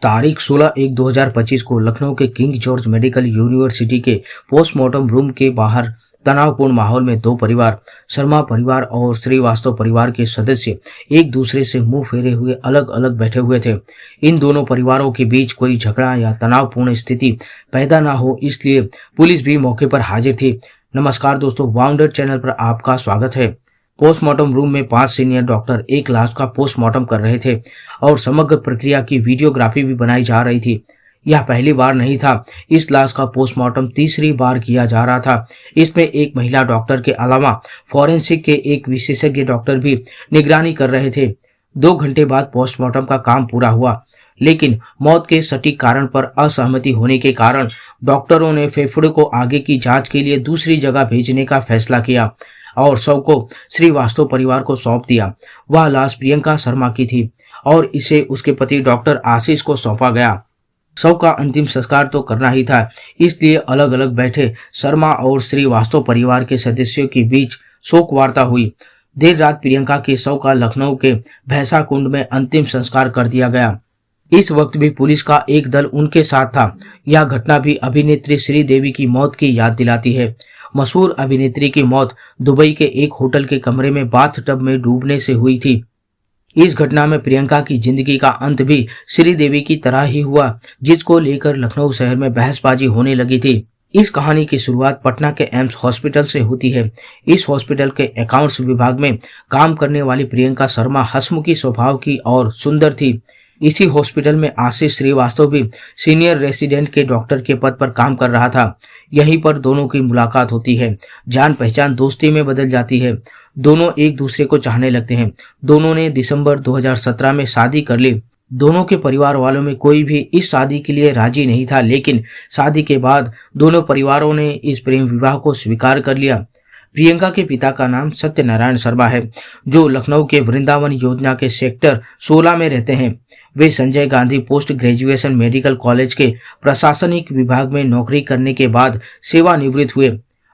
तारीख 16/1/2025 को लखनऊ के किंग जॉर्ज मेडिकल यूनिवर्सिटी के पोस्टमार्टम रूम के बाहर तनावपूर्ण माहौल में दो परिवार, शर्मा परिवार और श्रीवास्तव परिवार के सदस्य एक दूसरे से मुंह फेरे हुए अलग अलग बैठे हुए थे। इन दोनों परिवारों के बीच कोई झगड़ा या तनावपूर्ण स्थिति पैदा ना हो, इसलिए पुलिस भी मौके पर हाजिर थी। नमस्कार दोस्तों, वाउंडर चैनल पर आपका स्वागत है। पोस्टमार्टम रूम में 5 सीनियर डॉक्टर एक लाश का पोस्टमार्टम कर रहे थे और समग्र प्रक्रिया की वीडियोग्राफी भी बनाई जा रही थी। यह पहली बार नहीं था, इस लाश का पोस्टमार्टम तीसरी बार किया जा रहा था। इसमें एक महिला डॉक्टर के अलावा फॉरेंसिक के एक विशेषज्ञ डॉक्टर भी निगरानी कर रहे थे। 2 घंटे बाद पोस्टमार्टम का काम पूरा हुआ, लेकिन मौत के सटीक कारण पर असहमति होने के कारण डॉक्टरों ने फेफड़े को आगे की जांच के लिए दूसरी जगह भेजने का फैसला किया और शव को श्रीवास्तव परिवार को सौंप दिया। वह लाश प्रियंका शर्मा की थी और इसे उसके पति डॉक्टर आशीष को सौंपा गया। शव का अंतिम संस्कार तो करना ही था, इसलिए अलग अलग बैठे शर्मा और श्रीवास्तव परिवार के सदस्यों के बीच शोक वार्ता हुई। देर रात प्रियंका के शव का लखनऊ के भैंसा कुंड में अंतिम संस्कार कर दिया गया। इस वक्त भी पुलिस का एक दल उनके साथ था। यह घटना भी अभिनेत्री श्रीदेवी की मौत की याद दिलाती है। मशहूर अभिनेत्री की मौत दुबई के एक होटल के कमरे में बाथटब में डूबने से हुई थी। इस घटना में प्रियंका की जिंदगी का अंत भी श्रीदेवी की तरह ही हुआ, जिसको लेकर लखनऊ शहर में बहसबाजी होने लगी थी। इस कहानी की शुरुआत पटना के एम्स हॉस्पिटल से होती है। इस हॉस्पिटल के अकाउंट्स विभाग में काम करने वाली प्रियंका शर्मा हंसमुखी स्वभाव की और सुंदर थी। इसी हॉस्पिटल में आशीष श्रीवास्तव भी सीनियर रेसिडेंट के डॉक्टर के पद पर काम कर रहा था। यहीं पर दोनों की मुलाकात होती है। जान पहचान दोस्ती में बदल जाती है। दोनों एक दूसरे को चाहने लगते हैं। दोनों ने दिसंबर 2017 में शादी कर ली। दोनों के परिवार वालों में कोई भी इस शादी के लिए राजी नहीं था, लेकिन शादी के बाद दोनों परिवारों ने इस प्रेम विवाह को स्वीकार कर लिया। प्रियंका के पिता का नाम सत्यनारायण शर्मा है, जो लखनऊ के वृंदावन योजना के सेक्टर 16 में रहते हैं। वे Sanjay Gandhi post graduation medical college के प्रशासनिक विभाग में नौकरी करने के बाद सेवानिवृत्त हुए।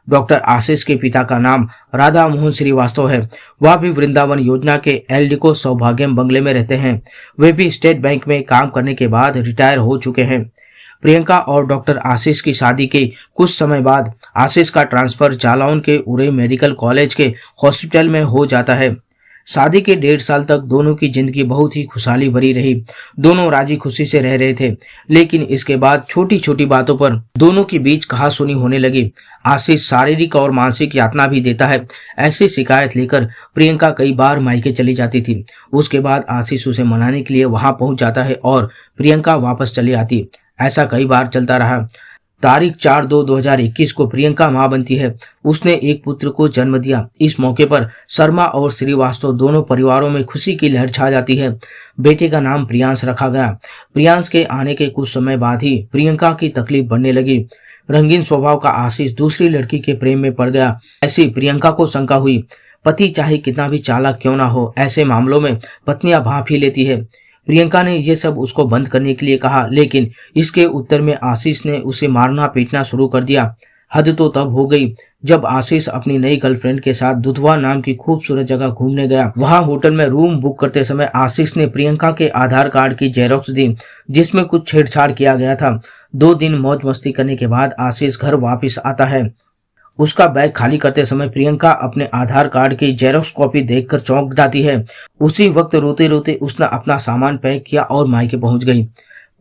डॉक्टर आशीष के पिता का नाम राधा मोहन श्रीवास्तव है। वह भी वृंदावन योजना के एल्डिको सौभाग्यम बंगले में रहते हैं। वे भी स्टेट बैंक में काम करने के बाद रिटायर हो चुके हैं। प्रियंका और डॉक्टर आशीष की शादी के कुछ समय बाद आशीष का ट्रांसफर जालौन के उरे मेडिकल कॉलेज के हॉस्पिटल में हो जाता है। शादी के 1.5 साल तक दोनों की जिंदगी बहुत ही खुशहाली भरी रही। दोनों राजी खुशी से रह रहे थे, लेकिन इसके बाद छोटी छोटी बातों पर दोनों के बीच कहासुनी होने लगी। आशीष शारीरिक और मानसिक यातना भी देता है। ऐसी शिकायत लेकर प्रियंका कई बार मायके चली जाती थी। उसके बाद आशीष उसे मनाने के लिए वहां पहुंच जाता है और प्रियंका वापस चली आती। ऐसा कई बार चलता रहा। तारीख 4/2/2021 को प्रियंका मां बनती है। उसने एक पुत्र को जन्म दिया। इस मौके पर शर्मा और श्रीवास्तव दोनों परिवारों में खुशी की लहर छा जाती है। बेटे का नाम प्रियांश रखा गया। प्रियांश के आने के कुछ समय बाद ही प्रियंका की तकलीफ बढ़ने लगी। रंगीन स्वभाव का आशीष दूसरी लड़की के प्रेम में पड़ गया। ऐसी प्रियंका को शंका हुई। पति चाहे कितना भी चालाक क्यों ना हो, ऐसे मामलों में पत्नियां भांप ही लेती है। प्रियंका ने यह सब उसको बंद करने के लिए कहा, लेकिन इसके उत्तर में आशीष ने उसे मारना पीटना शुरू कर दिया। हद तो तब हो गई जब आशीष अपनी नई गर्लफ्रेंड के साथ दुधवा नाम की खूबसूरत जगह घूमने गया। वहां होटल में रूम बुक करते समय आशीष ने प्रियंका के आधार कार्ड की जेरोक्स दी, जिसमें कुछ छेड़छाड़ किया गया था। 2 दिन मौज मस्ती करने के बाद आशीष घर वापिस आता है। उसका बैग खाली करते समय प्रियंका अपने आधार कार्ड की जेरोक्स कॉपी देखकर चौंक जाती है। उसी वक्त रोते रोते उसने अपना सामान पैक किया और मायके पहुंच गई।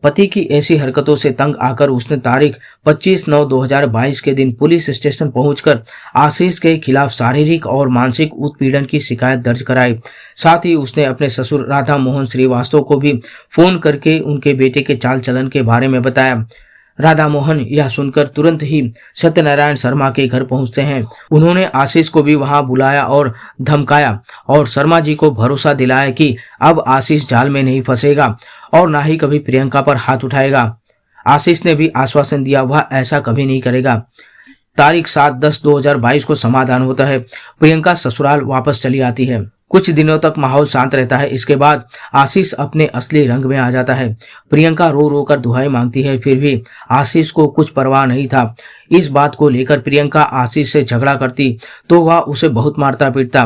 पति की ऐसी हरकतों से तंग आकर उसने तारीख 25/9/2022 के दिन पुलिस स्टेशन पहुंचकर आशीष के खिलाफ शारीरिक और मानसिक उत्पीड़न की शिकायत दर्ज कराई। साथ ही उसने अपने ससुर राधा मोहन श्रीवास्तव को भी फोन करके उनके बेटे के चाल चलन के बारे में बताया। राधा मोहन यह सुनकर तुरंत ही सत्यनारायण शर्मा के घर पहुंचते हैं। उन्होंने आशीष को भी वहां बुलाया और धमकाया और शर्मा जी को भरोसा दिलाया कि अब आशीष जाल में नहीं फंसेगा और ना ही कभी प्रियंका पर हाथ उठाएगा। आशीष ने भी आश्वासन दिया वह ऐसा कभी नहीं करेगा। तारीख 7/10/2022 को समाधान होता है। प्रियंका ससुराल वापस चली आती है। कुछ दिनों तक माहौल शांत रहता है। इसके बाद आशीष अपने असली रंग में आ जाता है। प्रियंका रो रो कर दुहाई मांगती है, फिर भी आशीष को कुछ परवाह नहीं था। इस बात को लेकर प्रियंका आशीष से झगड़ा करती तो वह उसे बहुत मारता पीटता।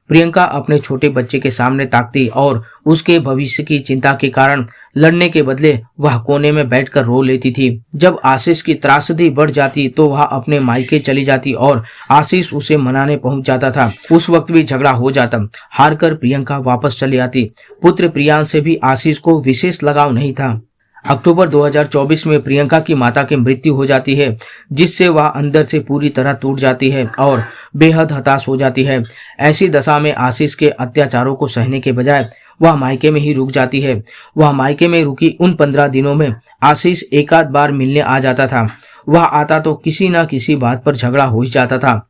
प्रियंका अपने छोटे बच्चे के सामने ताकती और उसके भविष्य की चिंता के कारण लड़ने के बदले वह कोने में बैठकर रो लेती थी। जब आशीष की त्रासदी बढ़ जाती तो वह अपने मायके चली जाती और आशीष उसे मनाने पहुंच जाता था। उस वक्त भी झगड़ा हो जाता। हारकर प्रियंका वापस चली आती। पुत्र प्रियांश से भी आशीष को विशेष लगाव नहीं था। अक्टूबर 2024 में प्रियंका की माता की मृत्यु हो जाती है, जिससे वह अंदर से पूरी तरह टूट जाती है और बेहद हताश हो जाती है। ऐसी दशा में आशीष के अत्याचारों को सहने के बजाय वह मायके में ही रुक जाती है। वह मायके में रुकी उन 15 दिनों में आशीष एकाध बार मिलने आ जाता था। वह आता तो किसी न किसी बात पर झगड़ा हो ही जाता था।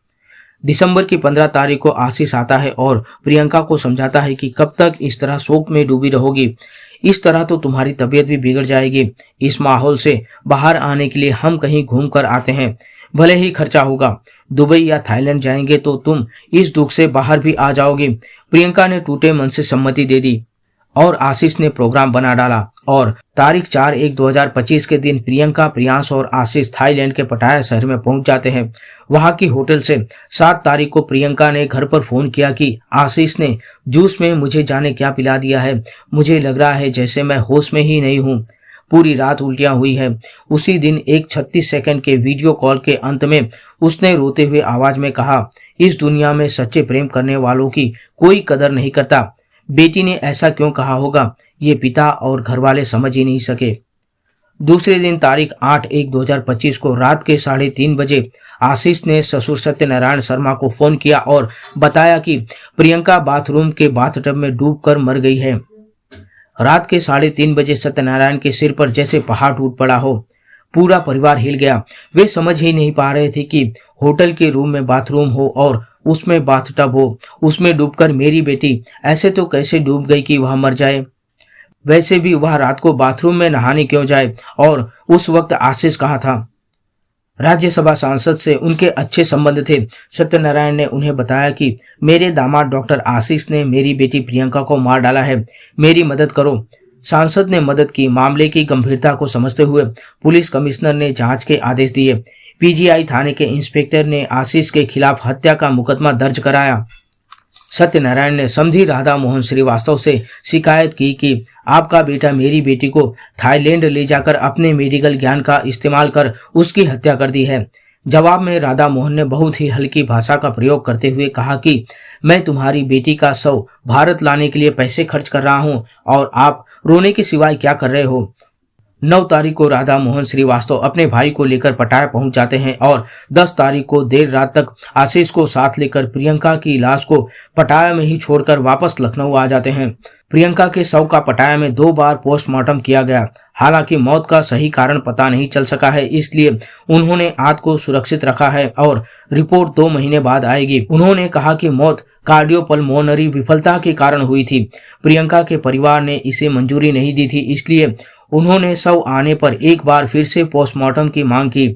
दिसंबर की 15 तारीख को आशीष आता है और प्रियंका को समझाता है कि कब तक इस तरह शोक में डूबी रहोगी, इस तरह तो तुम्हारी तबीयत भी बिगड़ जाएगी। इस माहौल से बाहर आने के लिए हम कहीं घूम कर आते हैं, भले ही खर्चा होगा। दुबई या थाईलैंड जाएंगे तो तुम इस दुख से बाहर भी आ जाओगी। प्रियंका ने टूटे मन से सम्मति दे दी और आशीष ने प्रोग्राम बना डाला और तारीख 4/1/2025 के दिन प्रियंका, प्रियांश और आशीष थाईलैंड के पटाया शहर में पहुंच जाते हैं। वहां की होटल से 7 तारीख को प्रियंका ने घर पर फोन किया कि आशीष ने जूस में मुझे जाने क्या पिला दिया है। मुझे लग रहा है जैसे मैं होश में ही नहीं हूँ। पूरी रात उल्टियां हुई है। उसी दिन एक 36 सेकंड के वीडियो कॉल के अंत में उसने रोते हुए आवाज में कहा, इस दुनिया में सच्चे प्रेम करने वालों की कोई कदर नहीं करता। बेटी ने ऐसा क्यों कहा होगा, ये पिता और घर वाले समझ ही नहीं सके। दूसरे दिन तारीख 8/1/2025 को रात के 3:30 बजे आशीष ने ससुर सत्यनारायण शर्मा को फोन किया और बताया कि प्रियंका बाथरूम के बाथटब में डूबकर मर गई है। रात के 3:30 बजे सत्यनारायण के सिर पर जैसे पहाड़ टूट पड़ा हो। पूरा परिवार हिल गया। वे समझ ही नहीं पा रहे थे कि होटल के रूम में बाथरूम हो और उसमें बाथटब हो, उसमें डूबकर मेरी बेटी ऐसे तो कैसे डूब गई कि वह मर जाए। वैसे भी वह रात को बाथरूम में नहाने क्यों जाए और उस वक्त आशीष कहाँ था। राज्यसभा सांसद से उनके अच्छे संबंध थे। सत्यनारायण ने उन्हें बताया कि मेरे दामाद डॉक्टर आशीष ने मेरी बेटी प्रियंका को मार डाला है, मेरी मदद करो। सांसद ने मदद की। मामले की गंभीरता को समझते हुए पुलिस कमिश्नर ने जांच के आदेश दिए। पीजीआई थाने के इंस्पेक्टर ने आशीष के खिलाफ हत्या का मुकदमा दर्ज कराया। सत्यनारायण ने समधी राधा मोहन श्रीवास्तव से शिकायत की कि आपका बेटा मेरी बेटी को थाईलैंड ले जाकर अपने मेडिकल ज्ञान का इस्तेमाल कर उसकी हत्या कर दी है। जवाब में राधा मोहन ने बहुत ही हल्की भाषा का प्रयोग करते हुए कहा कि मैं तुम्हारी बेटी का शव भारत लाने के लिए पैसे खर्च कर रहा हूं और आप रोने के सिवाय क्या कर रहे हो। 9 तारीख को राधा मोहन श्रीवास्तव अपने भाई को लेकर पटाया पहुंच जाते हैं और 10 तारीख को देर रात तक आशीष को साथ लेकर प्रियंका की लाश को पटाया में ही छोड़कर वापस लखनऊ आ जाते हैं। प्रियंका के शव का पटाया में 2 बार पोस्टमार्टम किया गया। हालांकि मौत का सही कारण पता नहीं चल सका है, इसलिए उन्होंने आत्म को सुरक्षित रखा है और रिपोर्ट 2 महीने बाद आएगी। उन्होंने कहा कि मौत कार्डियोपल्मोनरी विफलता के कारण हुई थी। प्रियंका के परिवार ने इसे मंजूरी नहीं दी थी, इसलिए उन्होंने शव आने पर एक बार फिर से पोस्टमार्टम की मांग की।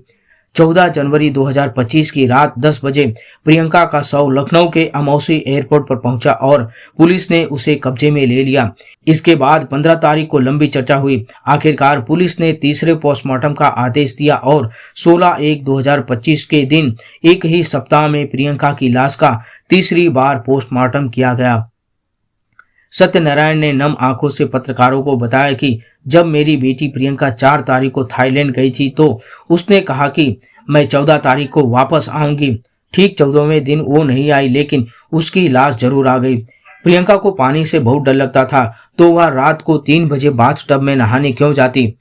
14 जनवरी 2025 की रात 10 बजे प्रियंका का शव लखनऊ के अमौसी एयरपोर्ट पर पहुंचा और पुलिस ने उसे कब्जे में ले लिया। इसके बाद 15 तारीख को लंबी चर्चा हुई। आखिरकार पुलिस ने तीसरे पोस्टमार्टम का आदेश दिया और 16/1/2025 के दिन एक ही सप्ताह में प्रियंका की लाश का तीसरी बार पोस्टमार्टम किया गया। सत्यनारायण ने नम आंखों से पत्रकारों को बताया कि जब मेरी बेटी प्रियंका 4 तारीख को थाईलैंड गई थी तो उसने कहा कि मैं 14 तारीख को वापस आऊंगी। ठीक 14वें दिन वो नहीं आई, लेकिन उसकी लाश जरूर आ गई। प्रियंका को पानी से बहुत डर लगता था, तो वह रात को 3 बजे बाथटब में नहाने क्यों जाती।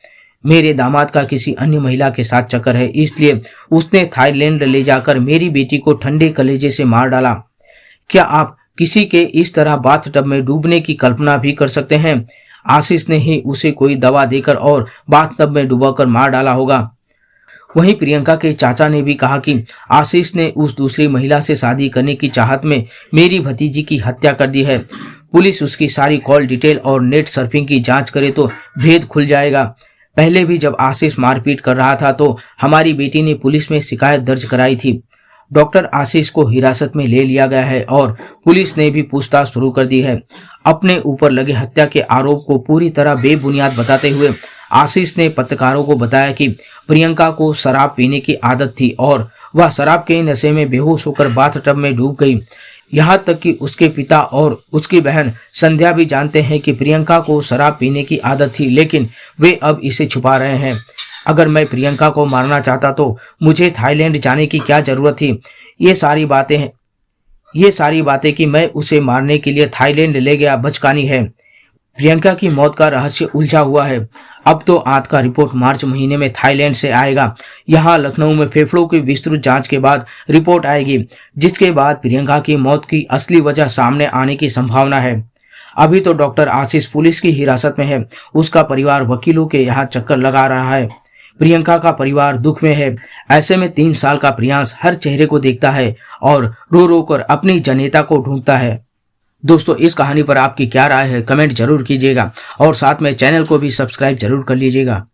मेरे दामाद का किसी अन्य महिला के साथ चक्कर है, इसलिए उसने थाईलैंड ले जाकर मेरी बेटी को ठंडे कलेजे से मार डाला। क्या आप किसी के इस तरह बाथटब में डूबने की कल्पना भी कर सकते हैं। आशीष ने ही उसे कोई दवा देकर और बाथटब में डुबाकर मार डाला होगा। वहीं प्रियंका के चाचा ने भी कहा कि आशीष ने उस दूसरी महिला से शादी करने की चाहत में मेरी भतीजी की हत्या कर दी है। पुलिस उसकी सारी कॉल डिटेल और नेट सर्फिंग की जांच करे तो भेद खुल जाएगा। पहले भी जब आशीष मारपीट कर रहा था तो हमारी बेटी ने पुलिस में शिकायत दर्ज कराई थी। डॉक्टर आशीष को हिरासत में ले लिया गया है और पुलिस ने भी पूछताछ शुरू कर दी है। अपने ऊपर लगे हत्या के आरोप को पूरी तरह बेबुनियाद बताते हुए आशीष ने पत्रकारों को बताया कि प्रियंका को शराब पीने की आदत थी और वह शराब के नशे में बेहोश होकर बाथटब में डूब गई। यहाँ तक कि उसके पिता और उसकी बहन संध्या भी जानते हैं कि प्रियंका को शराब पीने की आदत थी, लेकिन वे अब इसे छुपा रहे हैं। अगर मैं प्रियंका को मारना चाहता तो मुझे थाईलैंड जाने की क्या जरूरत थी? ये सारी बातें कि मैं उसे मारने के लिए थाईलैंड ले गया बचकानी है। प्रियंका की मौत का रहस्य उलझा हुआ है। अब तो आंत का रिपोर्ट मार्च महीने में थाईलैंड से आएगा। यहाँ लखनऊ में फेफड़ों की विस्तृत जांच के बाद रिपोर्ट आएगी, जिसके बाद प्रियंका की मौत की असली वजह सामने आने की संभावना है। अभी तो डॉक्टर आशीष पुलिस की हिरासत में है। उसका परिवार वकीलों के यहाँ चक्कर लगा रहा है। प्रियंका का परिवार दुख में है। ऐसे में 3 साल का प्रियांश हर चेहरे को देखता है और रो रो कर अपनी जनेता को ढूंढता है। दोस्तों, इस कहानी पर आपकी क्या राय है? कमेंट जरूर कीजिएगा और साथ में चैनल को भी सब्सक्राइब जरूर कर लीजिएगा।